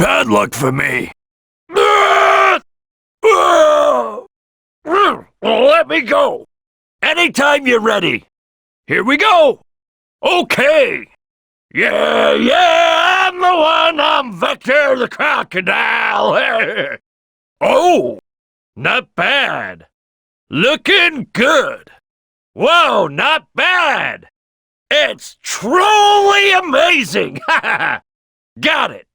Bad luck for me. Let me go. Anytime you're ready. Here we go. Okay. Yeah, I'm the one. I'm Vector the Crocodile. Oh, not bad. Looking good. Whoa, not bad. It's truly amazing. Got it.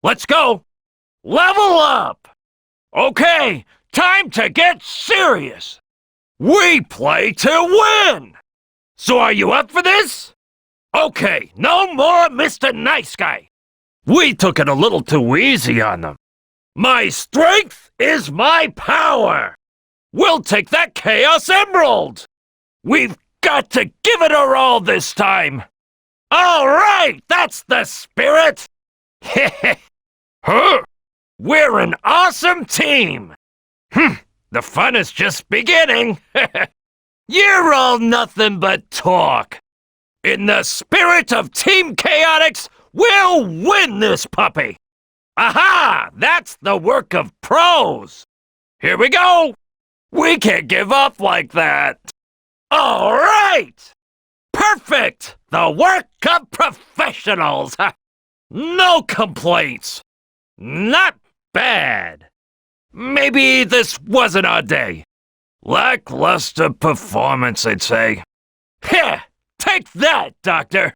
Let's go. Level up. Okay, time to get serious. We play to win. So are you up for this? Okay, no more Mr. Nice Guy. We took it a little too easy on them. My strength is my power. We'll take that Chaos Emerald. We've got to give it our all this time. All right, that's the spirit. Huh? We're an awesome team. The fun is just beginning. You're all nothing but talk. In the spirit of Team Chaotix, we'll win this puppy. Aha! That's the work of pros. Here we go. We can't give up like that. All right. Perfect. The work of professionals. No complaints. Not bad. Maybe this wasn't our day. Lackluster performance, I'd say. Heh! Take that, Doctor!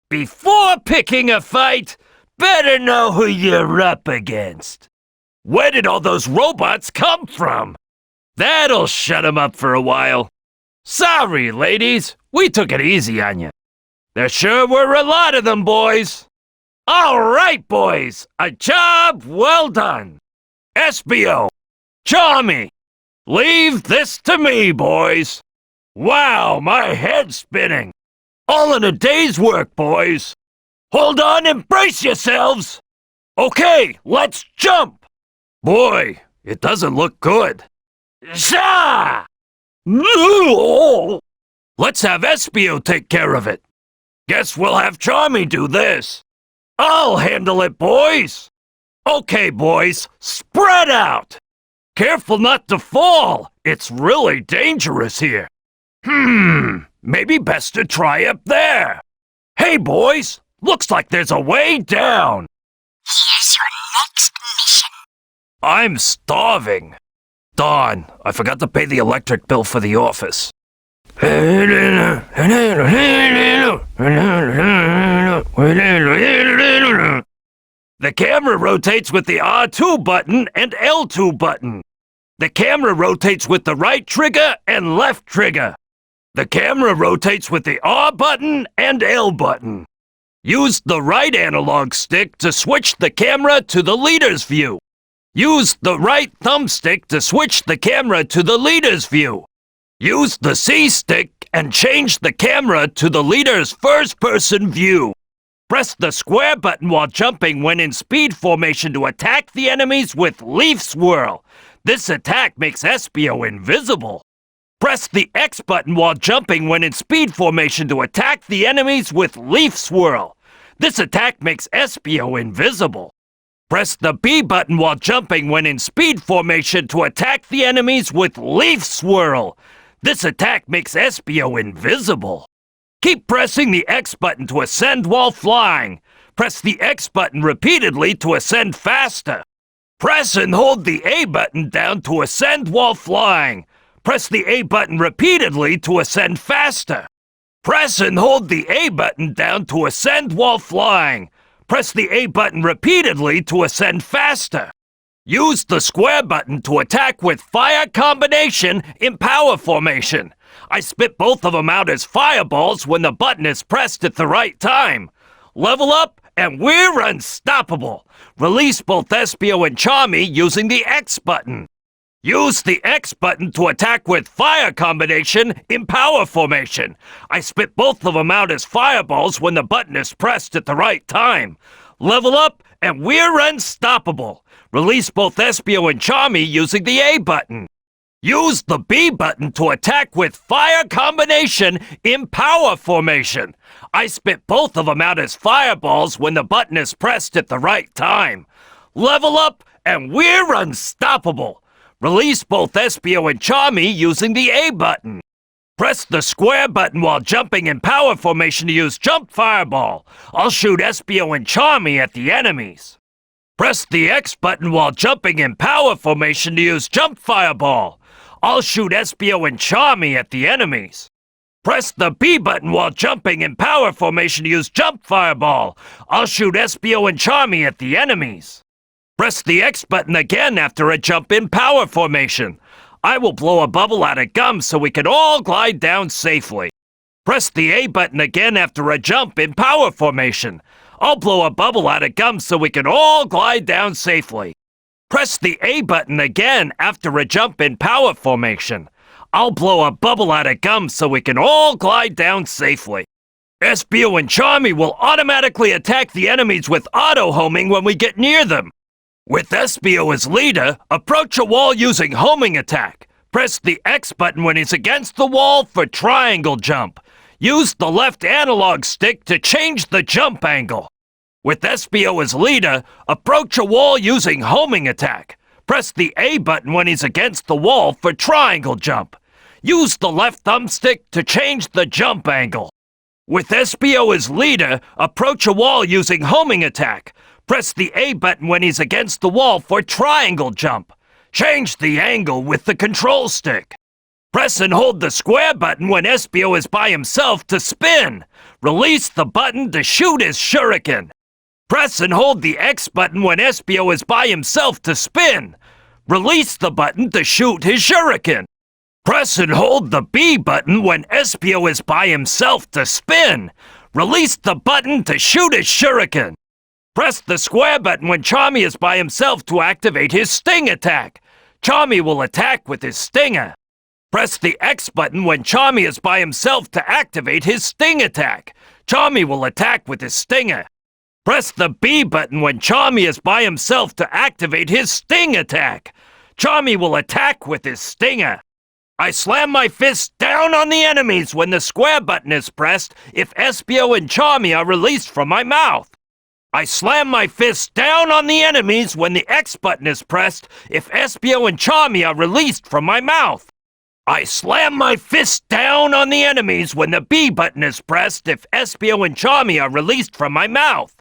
Before picking a fight, better know who you're up against. Where did all those robots come from? That'll shut 'em up for a while. Sorry, ladies, we took it easy on you. There sure were a lot of them, boys. All right, boys, a job well done. SBO, Charmy, leave this to me, boys. Wow, my head's spinning. All in a day's work, boys. Hold on and brace yourselves. Okay, let's jump. Boy, it doesn't look good. Sha! Let's have SBO take care of it. Guess we'll have Charmy do this. I'll handle it, boys. Okay, boys, spread out. Careful not to fall. It's really dangerous here. Maybe best to try up there. Hey, boys, looks like there's a way down. Here's your next mission. I'm starving. Darn, I forgot to pay the electric bill for the office. The camera rotates with the R2 button and L2 button. The camera rotates with the right trigger and left trigger. The camera rotates with the R button and L button. Use the right analog stick to switch the camera to the leader's view. Use the right thumbstick to switch the camera to the leader's view. Use the C stick and change the camera to the leader's first-person view. Press the square button while jumping when in speed formation to attack the enemies with Leaf Swirl. This attack makes SBO invisible. Press the X button while jumping when in speed formation to attack the enemies with Leaf Swirl. This attack makes SBO invisible. Press the B button while jumping when in speed formation to attack the enemies with Leaf Swirl. This attack makes SBO invisible. Keep pressing the X button to ascend while flying. Press the X button repeatedly to ascend faster. Press and hold the A button down to ascend while flying. Press the A button repeatedly to ascend faster. Press and hold the A button down to ascend while flying. Press the A button repeatedly to ascend faster. Use the square button to attack with Fire Combination in power formation. I spit both of them out as fireballs when the button is pressed at the right time. Level up and we're unstoppable. Release both SBO and Charmy using the X button. Use the X button to attack with Fire Combination in power formation. I spit both of them out as fireballs when the button is pressed at the right time. Level up and we're unstoppable. Release both SBO and Charmy using the A button. Use the B button to attack with Fire Combination in power formation. I spit both of them out as fireballs when the button is pressed at the right time. level up, and we're unstoppable. Release both Espio and Charmy using the A button. Press the square button while jumping in power formation to use Jump Fireball. I'll shoot Espio and Charmy at the enemies. Press the X button while jumping in power formation to use Jump Fireball. I'll shoot Espio and Charmy at the enemies. Press the B button while jumping in power formation to use Jump Fireball. I'll shoot Espio and Charmy at the enemies. Press the X button again after a jump in power formation. I will blow a bubble out of gum so we can all glide down safely. Press the A button again after a jump in power formation. I'll blow a bubble out of gum so we can all glide down safely. Press the A button again after a jump in power formation. I'll blow a bubble out of gum so we can all glide down safely. Espio and Charmy will automatically attack the enemies with auto-homing when we get near them. With Espio as leader, approach a wall using homing attack. Press the X button when he's against the wall for triangle jump. Use the left analog stick to change the jump angle. With Espio as leader, approach a wall using homing attack. Press the A button when he's against the wall for triangle jump. Use the left thumbstick to change the jump angle. With Espio as leader, approach a wall using homing attack. Press the A button when he's against the wall for triangle jump. Change the angle with the control stick. Press and hold the square button when Espio is by himself to spin. Release the button to shoot his shuriken. Press and hold the X button when Espio is by himself to spin. Release the button to shoot his shuriken. Press and hold the B button when Espio is by himself to spin. Release the button to shoot his shuriken. Press the square button when Charmy is by himself to activate his sting attack. Charmy will attack with his stinger. Press the X button when Charmy is by himself to activate his sting attack. Charmy will attack with his stinger. Press the B button when Charmy is by himself to activate his sting attack. Charmy will attack with his stinger. I slam my fist down on the enemies when the square button is pressed if Espio and Charmy are released from my mouth. I slam my fist down on the enemies when the X button is pressed if Espio and Charmy are released from my mouth. I slam my fist down on the enemies when the B button is pressed if Espio and Charmy are released from my mouth.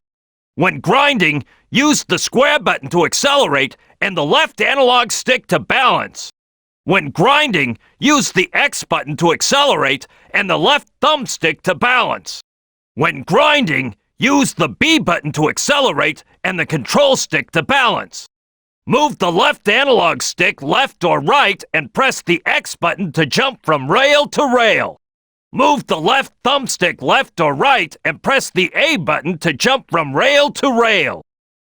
When grinding, use the square button to accelerate and the left analog stick to balance. When grinding, use the X button to accelerate and the left thumbstick to balance. When grinding, use the B button to accelerate and the control stick to balance. Move the left analog stick left or right and press the X button to jump from rail to rail. Move the left thumbstick left or right and press the A button to jump from rail to rail.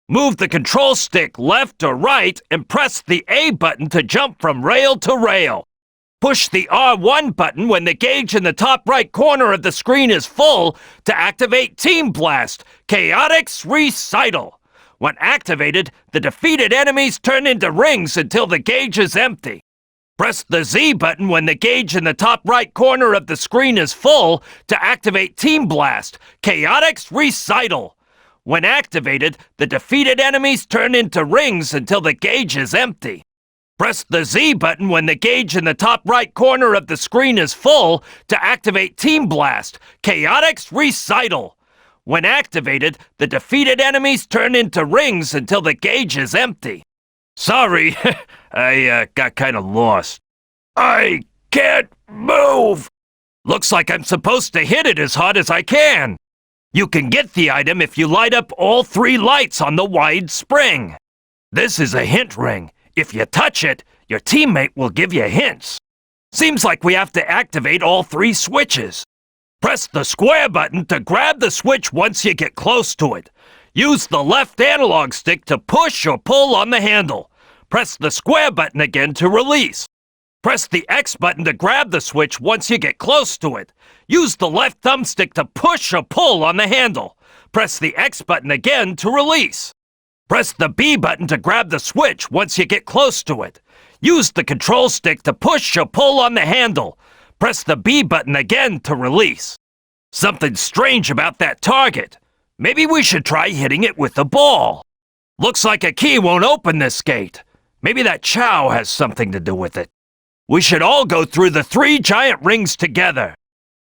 Move the control stick left or right and press the A button to jump from rail to rail. Push the R1 button when the gauge in the top right corner of the screen is full to activate Team Blast, Chaotix Recital. When activated, the defeated enemies turn into rings until the gauge is empty. Press the Z button when the gauge in the top right corner of the screen is full to activate Team Blast, Chaotix Recital. When activated, the defeated enemies turn into rings until the gauge is empty. Press the Z button when the gauge in the top right corner of the screen is full to activate Team Blast, Chaotix Recital. When activated, the defeated enemies turn into rings until the gauge is empty. Sorry, I got kind of lost. I can't move! Looks like I'm supposed to hit it as hard as I can. You can get the item if you light up all 3 lights on the wide spring. This is a hint ring. If you touch it, your teammate will give you hints. Seems like we have to activate all 3 switches. Press the square button to grab the switch once you get close to it. Use the left analog stick to push or pull on the handle. Press the square button again to release. Press the X button to grab the switch once you get close to it. Use the left thumbstick to push or pull on the handle. Press the X button again to release. Press the B button to grab the switch once you get close to it. Use the control stick to push or pull on the handle. Press the B button again to release. Something strange about that target. Maybe we should try hitting it with the ball. Looks like a key won't open this gate. Maybe that Chow has something to do with it. We should all go through the 3 giant rings together.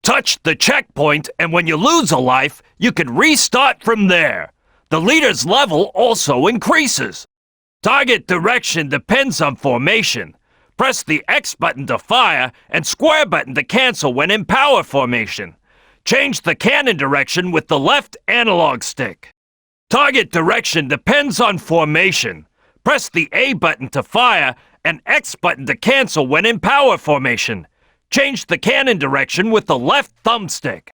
Touch the checkpoint, and when you lose a life, you can restart from there. The leader's level also increases. Target direction depends on formation. Press the X button to fire and square button to cancel when in power formation. Change the cannon direction with the left analog stick. Target direction depends on formation. Press the A button to fire and X button to cancel when in power formation. Change the cannon direction with the left thumbstick.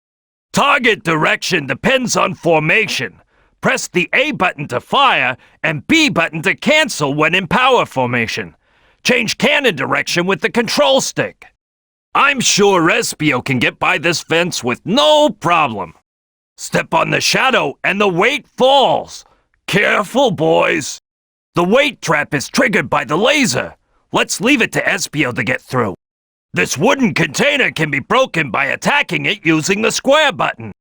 Target direction depends on formation. Press the A button to fire and B button to cancel when in power formation. Change cannon direction with the control stick. I'm sure Espio can get by this fence with no problem. Step on the shadow and the weight falls. Careful, boys. The weight trap is triggered by the laser. Let's leave it to Espio to get through. This wooden container can be broken by attacking it using the square button.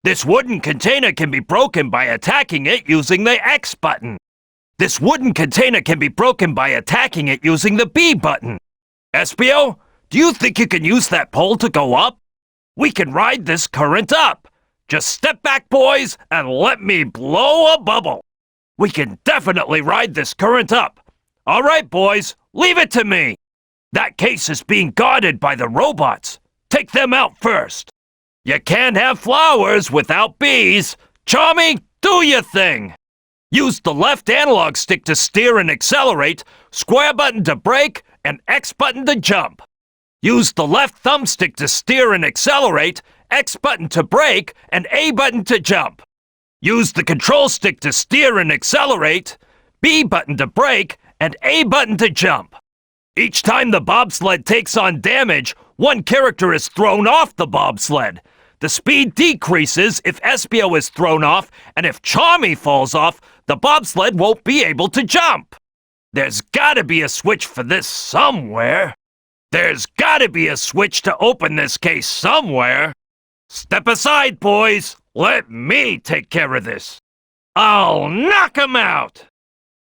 This wooden container can be broken by attacking it using the X button. This wooden container can be broken by attacking it using the B button. Espio, do you think you can use that pole to go up? We can ride this current up. Just step back, boys, and let me blow a bubble. We can definitely ride this current up. All right, boys, leave it to me. That case is being guarded by the robots. Take them out first. You can't have flowers without bees. Charmy, do your thing. Use the left analog stick to steer and accelerate, square button to brake, and X button to jump. Use the left thumbstick to steer and accelerate, X button to brake, and A button to jump. Use the control stick to steer and accelerate, B button to brake, and A button to jump. Each time the bobsled takes on damage, one character is thrown off the bobsled. The speed decreases if Espio is thrown off, and if Charmy falls off, the bobsled won't be able to jump. There's gotta be a switch for this somewhere. There's gotta be a switch to open this case somewhere. Step aside, boys. Let me take care of this. I'll knock 'em out.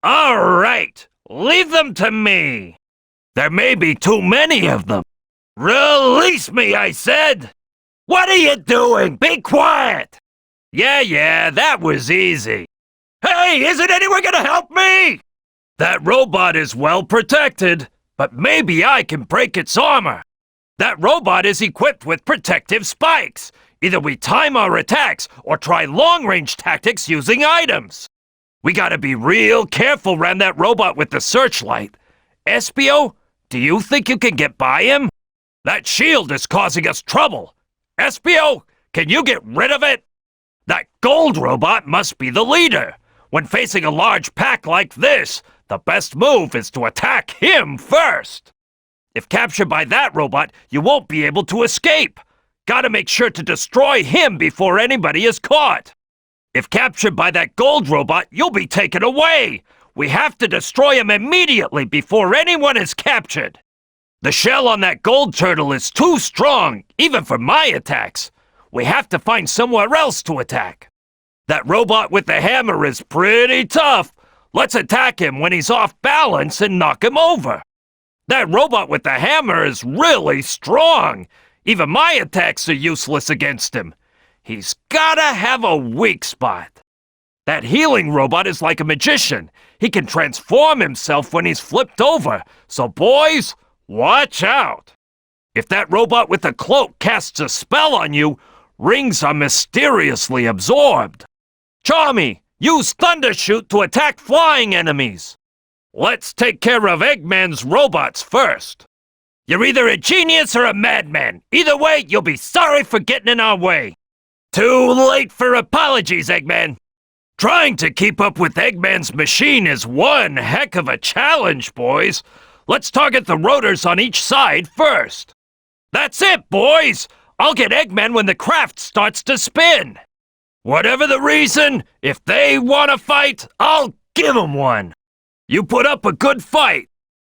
All right, leave them to me. There may be too many of them. Release me, I said. What are you doing? Be quiet. Yeah, that was easy. Hey, isn't anyone gonna help me? That robot is well protected, but maybe I can break its armor. That robot is equipped with protective spikes. Either we time our attacks or try long-range tactics using items. We gotta be real careful around that robot with the searchlight. Espio, do you think you can get by him? That shield is causing us trouble. Espio, can you get rid of it? That gold robot must be the leader. When facing a large pack like this, the best move is to attack him first. If captured by that robot, you won't be able to escape. Gotta make sure to destroy him before anybody is caught. If captured by that gold robot, you'll be taken away. We have to destroy him immediately before anyone is captured. The shell on that gold turtle is too strong, even for my attacks. We have to find somewhere else to attack. That robot with the hammer is pretty tough. Let's attack him when he's off balance and knock him over. That robot with the hammer is really strong. Even my attacks are useless against him. He's gotta have a weak spot. That healing robot is like a magician. He can transform himself when he's flipped over. So boys, watch out. If that robot with the cloak casts a spell on you, rings are mysteriously absorbed. Charmy, use Thundershoot to attack flying enemies. Let's take care of Eggman's robots first. You're either a genius or a madman. Either way, you'll be sorry for getting in our way. Too late for apologies, Eggman. Trying to keep up with Eggman's machine is one heck of a challenge, boys. Let's target the rotors on each side first. That's it, boys. I'll get Eggman when the craft starts to spin. Whatever the reason, if they want to fight, I'll give them one. You put up a good fight.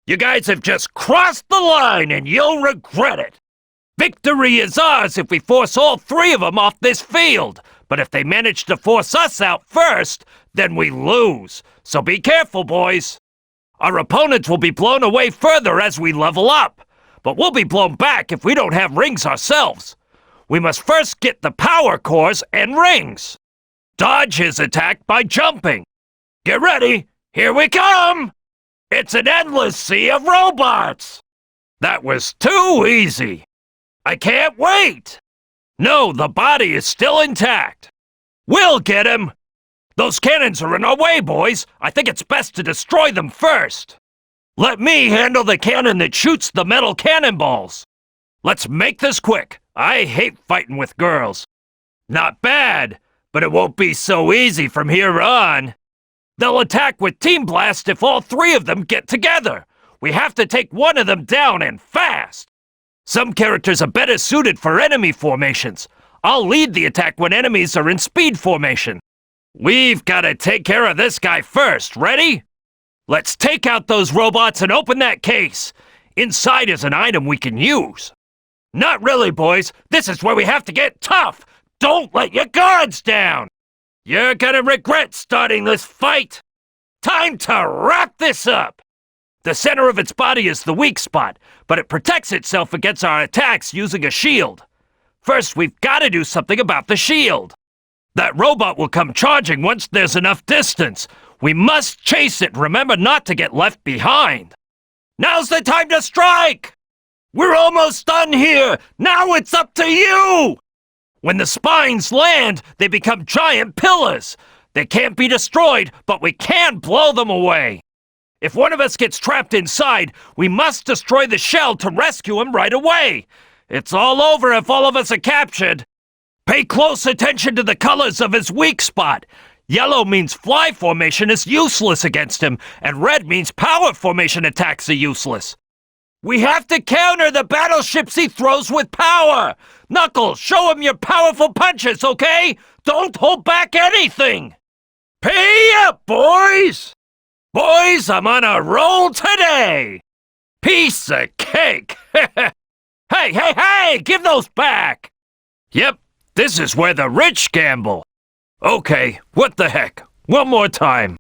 You guys have just crossed the line and you'll regret it. Victory is ours if we force all 3 of them off this field. But if they manage to force us out first, then we lose. So be careful, boys. Our opponents will be blown away further as we level up, but we'll be blown back if we don't have rings ourselves. We must first get the power cores and rings. Dodge his attack by jumping. Get ready, here we come! It's an endless sea of robots! That was too easy. I can't wait! No, the body is still intact. We'll get him! Those cannons are in our way, boys. I think it's best to destroy them first. Let me handle the cannon that shoots the metal cannonballs. Let's make this quick. I hate fighting with girls. Not bad, but it won't be so easy from here on. They'll attack with Team Blast if all three of them get together. We have to take one of them down and fast. Some characters are better suited for enemy formations. I'll lead the attack when enemies are in speed formation. We've got to take care of this guy first. Ready? Let's take out those robots and open that case. Inside is an item we can use. Not really, boys. This is where we have to get tough. Don't let your guards down. You're gonna regret starting this fight. Time to wrap this up. The center of its body is the weak spot, but it protects itself against our attacks using a shield. First, we've got to do something about the shield. That robot will come charging once there's enough distance. We must chase it. Remember not to get left behind. Now's the time to strike! We're almost done here. Now it's up to you! When the spines land, they become giant pillars. They can't be destroyed, but we can blow them away. If one of us gets trapped inside, we must destroy the shell to rescue him right away. It's all over if all of us are captured. Pay close attention to the colors of his weak spot. Yellow means fly formation is useless against him, and red means power formation attacks are useless. We have to counter the battleships he throws with power! Knuckles, show him your powerful punches, okay? Don't hold back anything! Pay up, boys! Boys, I'm on a roll today! Piece of cake! Hey, give those back! Yep, this is where the rich gamble. Okay, what the heck? One more time.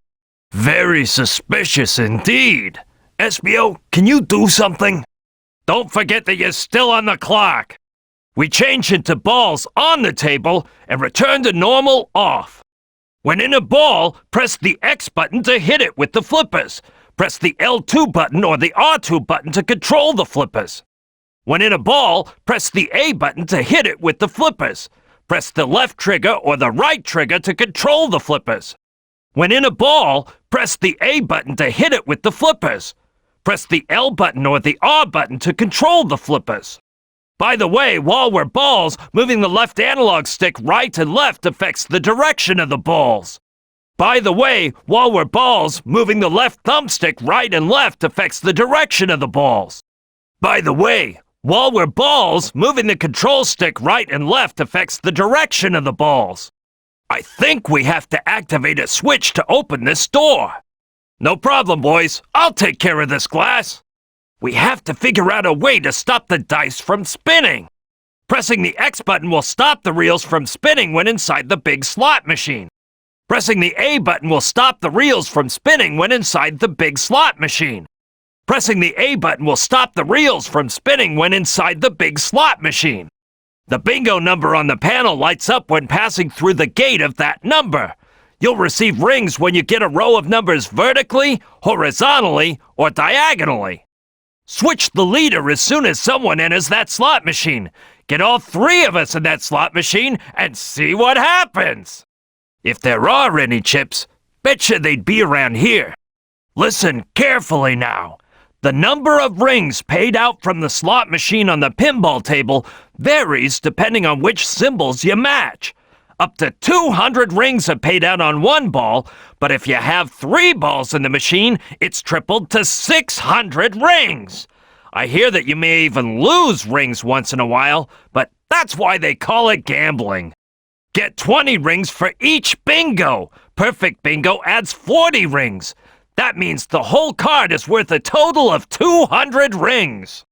Very suspicious indeed. Espio, can you do something? Don't forget that you're still on the clock. We change into balls on the table and return to normal off. When in a ball, press the X button to hit it with the flippers. Press the L2 button or the R2 button to control the flippers. When in a ball, press the A button to hit it with the flippers. Press the left trigger or the right trigger to control the flippers. When in a ball, press the A button to hit it with the flippers. Press the L button or the R button to control the flippers. By the way, while we're balls, moving the left analog stick right and left affects the direction of the balls. By the way, while we're balls, moving the left thumbstick right and left affects the direction of the balls. By the way, while we're balls, moving the control stick right and left affects the direction of the balls. I think we have to activate a switch to open this door. No problem, boys. I'll take care of this glass. We have to figure out a way to stop the dice from spinning. Pressing the X button will stop the reels from spinning when inside the big slot machine. Pressing the A button will stop the reels from spinning when inside the big slot machine. Pressing the A button will stop the reels from spinning when inside the big slot machine. The bingo number on the panel lights up when passing through the gate of that number. You'll receive rings when you get a row of numbers vertically, horizontally, or diagonally. Switch the leader as soon as someone enters that slot machine. Get all three of us in that slot machine and see what happens. If there are any chips, betcha they'd be around here. Listen carefully now. The number of rings paid out from the slot machine on the pinball table varies depending on which symbols you match. Up to 200 rings are paid out on one ball, but if you have 3 balls in the machine, it's tripled to 600 rings. I hear that you may even lose rings once in a while, but that's why they call it gambling. Get 20 rings for each bingo. Perfect bingo adds 40 rings. That means the whole card is worth a total of 200 rings.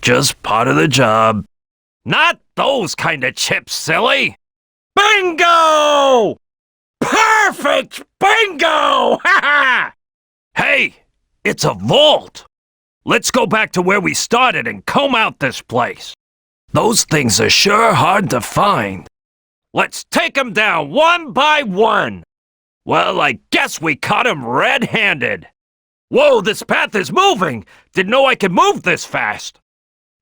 Just part of the job. Not those kind of chips, silly. Bingo! Perfect! Bingo! Ha ha! Hey, it's a vault. Let's go back to where we started and comb out this place. Those things are sure hard to find. Let's take them down one by one. Well, I guess we caught him red-handed. Whoa, this path is moving! Didn't know I could move this fast.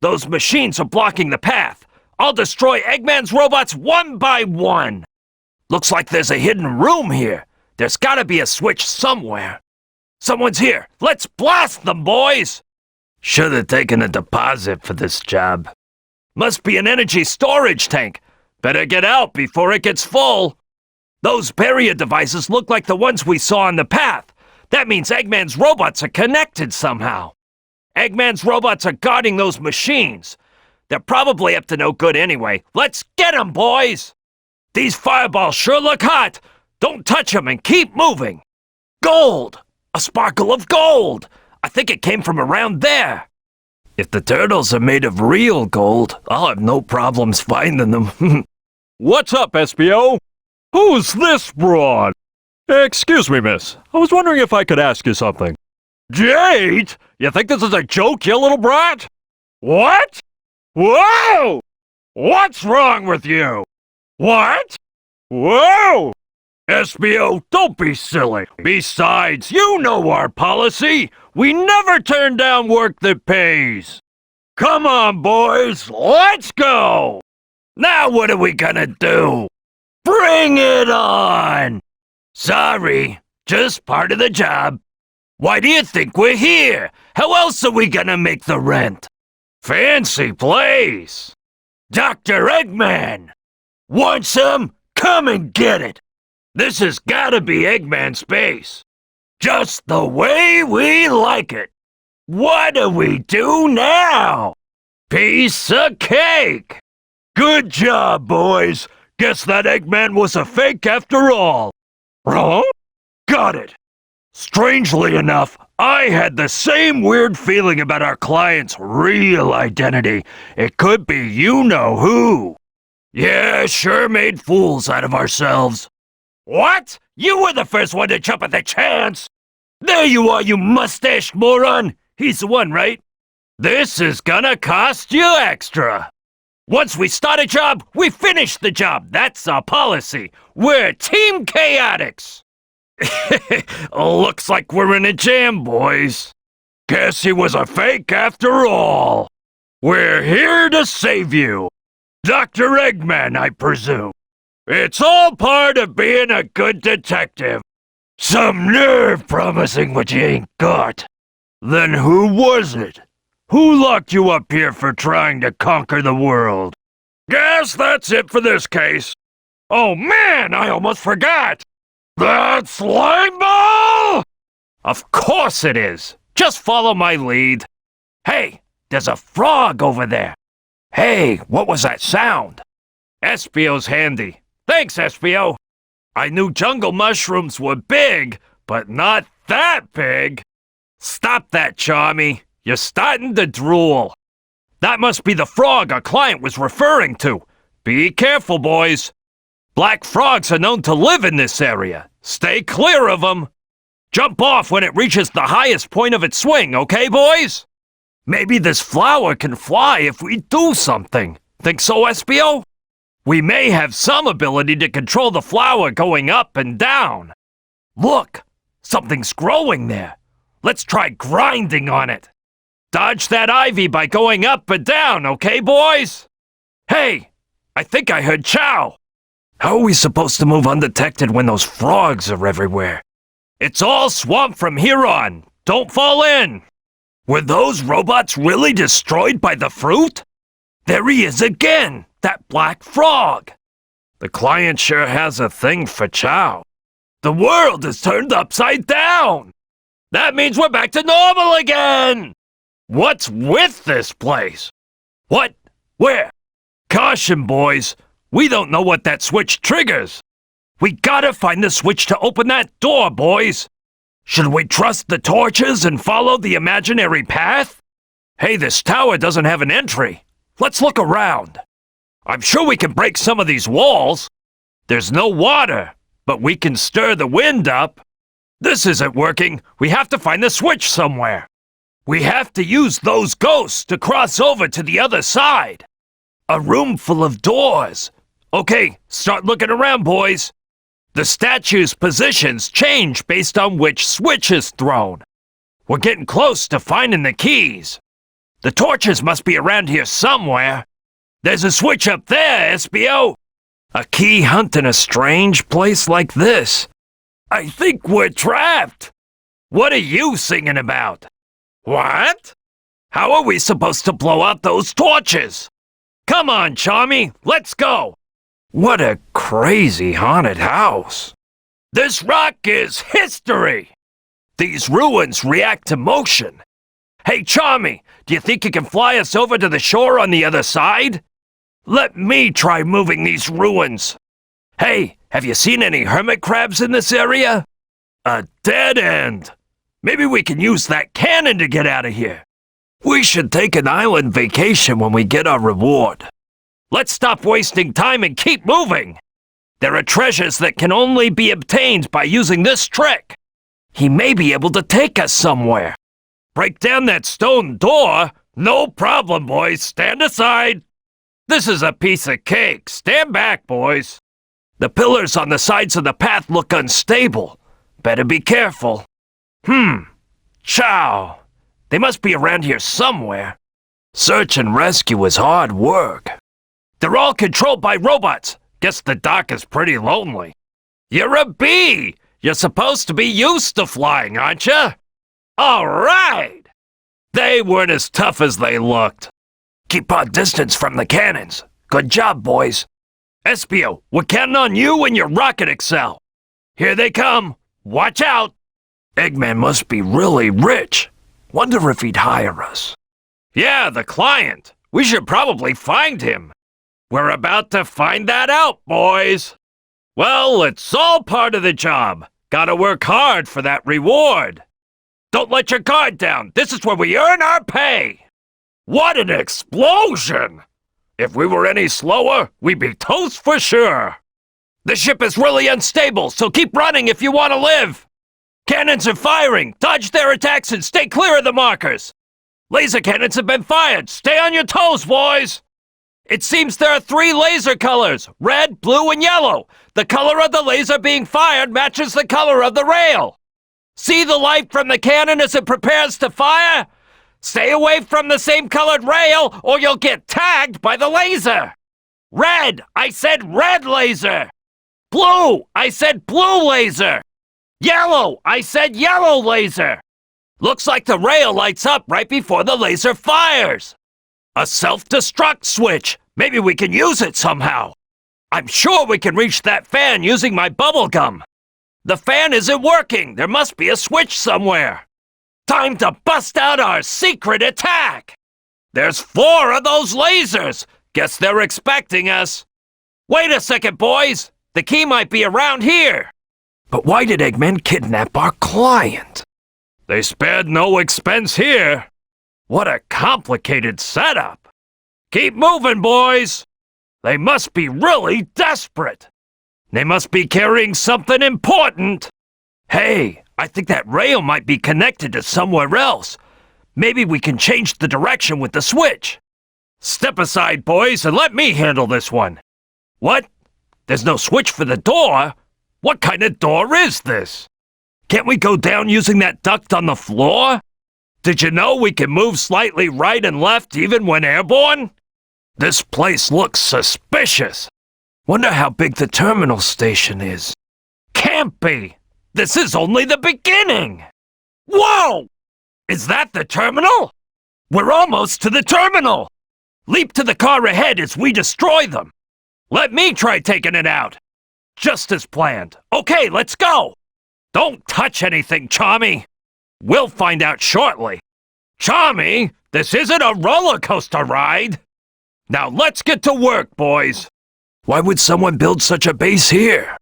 Those machines are blocking the path. I'll destroy Eggman's robots one by one. Looks like there's a hidden room here. There's gotta be a switch somewhere. Someone's here. Let's blast them, boys! Should have taken a deposit for this job. Must be an energy storage tank. Better get out before it gets full. Those barrier devices look like the ones we saw on the path. That means Eggman's robots are connected somehow. Eggman's robots are guarding those machines. They're probably up to no good anyway. Let's get 'em, boys! These fireballs sure look hot. Don't touch 'em and keep moving. Gold! A sparkle of gold! I think it came from around there. If the turtles are made of real gold, I'll have no problems finding them. What's up, SBO? Who's this broad? Excuse me, miss. I was wondering if I could ask you something. Jade? You think this is a joke, you little brat? What? Whoa! What's wrong with you? What? Whoa! SBO, don't be silly. Besides, you know our policy. We never turn down work that pays. Come on, boys, let's go! Now what are we gonna do? Bring it on! Sorry, just part of the job. Why do you think we're here? How else are we gonna make the rent? Fancy place! Dr. Eggman! Want some? Come and get it! This has gotta be Eggman's space. Just the way we like it. What do we do now? Piece of cake! Good job, boys. Guess that Eggman was a fake after all. Huh? Got it. Strangely enough, I had the same weird feeling about our client's real identity. It could be you-know-who. Yeah, sure made fools out of ourselves. What? You were the first one to jump at the chance! There you are, you mustached moron! He's the one, right? This is gonna cost you extra. Once we start a job, we finish the job. That's our policy. We're Team Chaotix. Looks like we're in a jam, boys. Guess he was a fake after all. We're here to save you. Dr. Eggman, I presume. It's all part of being a good detective. Some nerve promising what you ain't got. Then who was it? Who locked you up here for trying to conquer the world? Guess that's it for this case. Oh man, I almost forgot. That's slime ball? Of course it is. Just follow my lead. Hey, there's a frog over there. Hey, what was that sound? Espio's handy. Thanks, Espio. I knew jungle mushrooms were big, but not that big. Stop that, Charmy. You're starting to drool. That must be the frog our client was referring to. Be careful, boys. Black frogs are known to live in this area. Stay clear of them. Jump off when it reaches the highest point of its swing, okay, boys? Maybe this flower can fly if we do something. Think so, Espio? We may have some ability to control the flower going up and down. Look, something's growing there. Let's try grinding on it. Dodge that ivy by going up and down, okay, boys? Hey, I think I heard Chow. How are we supposed to move undetected when those frogs are everywhere? It's all swamp from here on. Don't fall in. Were those robots really destroyed by the fruit? There he is again, that black frog. The client sure has a thing for Chow. The world is turned upside down. That means we're back to normal again. What's with this place? What? Where? Caution, boys. We don't know what that switch triggers. We gotta find the switch to open that door, boys. Should we trust the torches and follow the imaginary path? Hey, this tower doesn't have an entry. Let's look around. I'm sure we can break some of these walls. There's no water. but we can stir the wind up. This isn't working. We have to find the switch somewhere. We have to use those ghosts to cross over to the other side. A room full of doors. Okay, start looking around, boys. The statue's positions change based on which switch is thrown. We're getting close to finding the keys. The torches must be around here somewhere. There's a switch up there, SBO. A key hunt in a strange place like this. I think we're trapped. What are you singing about? What? How are we supposed to blow out those torches? Come on, Charmy, let's go. What a crazy haunted house. This rock is history. These ruins react to motion. Hey, Charmy, do you think you can fly us over to the shore on the other side? Let me try moving these ruins. Hey, have you seen any hermit crabs in this area? A dead end. Maybe we can use that cannon to get out of here. We should take an island vacation when we get our reward. Let's stop wasting time and keep moving. There are treasures that can only be obtained by using this trick. He may be able to take us somewhere. Break down that stone door? No problem, boys. Stand aside. This is a piece of cake. Stand back, boys. The pillars on the sides of the path look unstable. Better be careful. Chow. They must be around here somewhere. Search and rescue is hard work. They're all controlled by robots. Guess the dock is pretty lonely. You're a bee. You're supposed to be used to flying, aren't you? All right. They weren't as tough as they looked. Keep our distance from the cannons. Good job, boys. Espio, we're counting on you and your rocket Excel. Here they come. Watch out. Eggman must be really rich. Wonder if he'd hire us. Yeah, the client. We should probably find him. We're about to find that out, boys. Well, it's all part of the job. Gotta work hard for that reward. Don't let your guard down. This is where we earn our pay. What an explosion! If we were any slower, we'd be toast for sure. The ship is really unstable, so keep running if you want to live. Cannons are firing. Dodge their attacks and stay clear of the markers. Laser cannons have been fired. Stay on your toes, boys. It seems there are 3 laser colors, red, blue, and yellow. The color of the laser being fired matches the color of the rail. See the light from the cannon as it prepares to fire? Stay away from the same colored rail or you'll get tagged by the laser. Red, I said red laser. Blue, I said blue laser. Yellow, I said yellow laser. Looks like the rail lights up right before the laser fires. A self-destruct switch. Maybe we can use it somehow. I'm sure we can reach that fan using my bubble gum. The fan isn't working. There must be a switch somewhere. Time to bust out our secret attack. There's 4 of those lasers. Guess they're expecting us. Wait a second, boys. The key might be around here. But why did Eggman kidnap our client? They spared no expense here. What a complicated setup. Keep moving, boys. They must be really desperate. They must be carrying something important. Hey, I think that rail might be connected to somewhere else. Maybe we can change the direction with the switch. Step aside, boys, and let me handle this one. What? There's no switch for the door? What kind of door is this? Can't we go down using that duct on the floor? Did you know we can move slightly right and left even when airborne? This place looks suspicious. Wonder how big the terminal station is. Can't be. This is only the beginning. Whoa! Is that the terminal? We're almost to the terminal. Leap to the car ahead as we destroy them. Let me try taking it out. Just as planned. Okay, let's go. Don't touch anything, Charmy. We'll find out shortly. Charmy, this isn't a roller coaster ride. Now let's get to work, boys. Why would someone build such a base here?